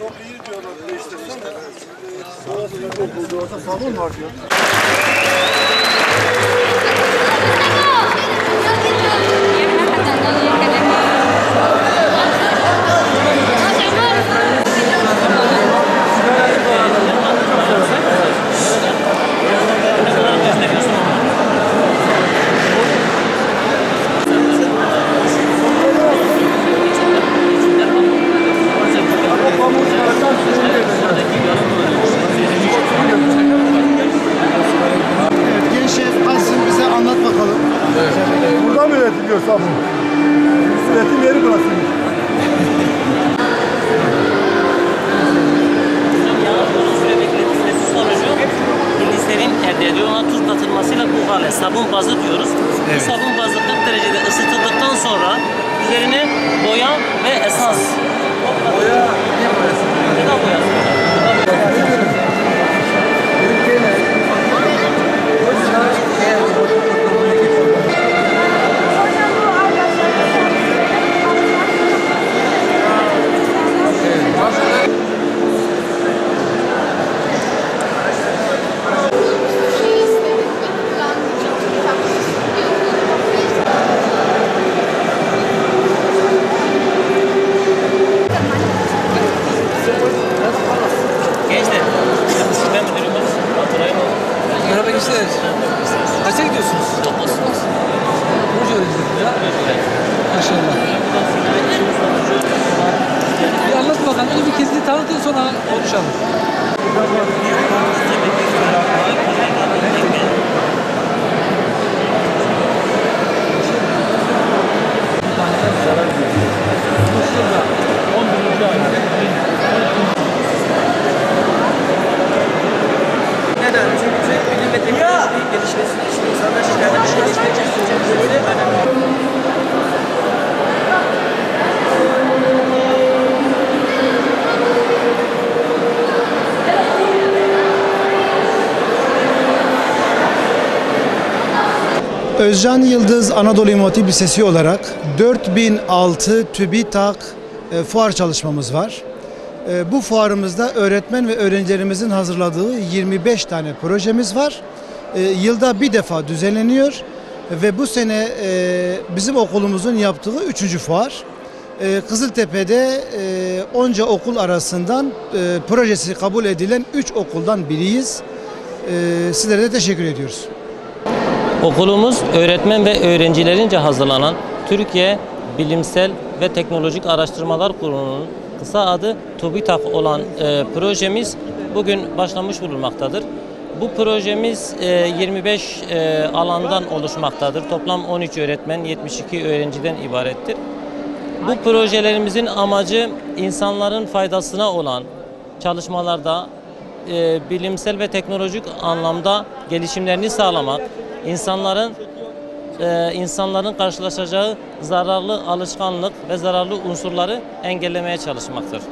Çok iyi diyorlar. Değiştirsene. Orası bir okuldu. Orada salon var diyor. Burada mı üretiliyor sabun? Üretim yeri burası. Gliserin elde ediyor. Ona tuz katılmasıyla bu hale sabun bazı diyoruz. Evet. Bu sabun bazı 40 derecede ısıtıldıktan sonra üzerine boya ve esans. Boya ne boyası? Gıda boyası. Merhaba gençler. Kaça gidiyorsunuz? Burcu öğrenciler ya. Maşallah. Bir anlat bakalım. Önce bir kendini tanıtın sonra konuşalım. Neden? Çünkü bilim ve teknoloji gelişmesi için insanlar şirketler gelişmeyecek süreçleri önemli. Özcan Yıldız Anadolu İmam Hatip Lisesi olarak 4006 TÜBİTAK fuar çalışmamız var. Bu fuarımızda öğretmen ve öğrencilerimizin hazırladığı 25 tane projemiz var. Yılda bir defa düzenleniyor ve bu sene bizim okulumuzun yaptığı 3. fuar. Kızıltepe'de onca okul arasından projesi kabul edilen 3 okuldan biriyiz. Sizlere de teşekkür ediyoruz. Okulumuz öğretmen ve öğrencilerince hazırlanan Türkiye Bilimsel ve Teknolojik Araştırmalar Kurumu'nun kısa adı TÜBİTAK olan projemiz bugün başlamış bulunmaktadır. Bu projemiz 25 alandan oluşmaktadır. Toplam 13 öğretmen, 72 öğrenciden ibarettir. Bu projelerimizin amacı insanların faydasına olan çalışmalarda bilimsel ve teknolojik anlamda gelişimlerini sağlamak, insanların karşılaşacağı zararlı alışkanlık ve zararlı unsurları engellemeye çalışmaktır.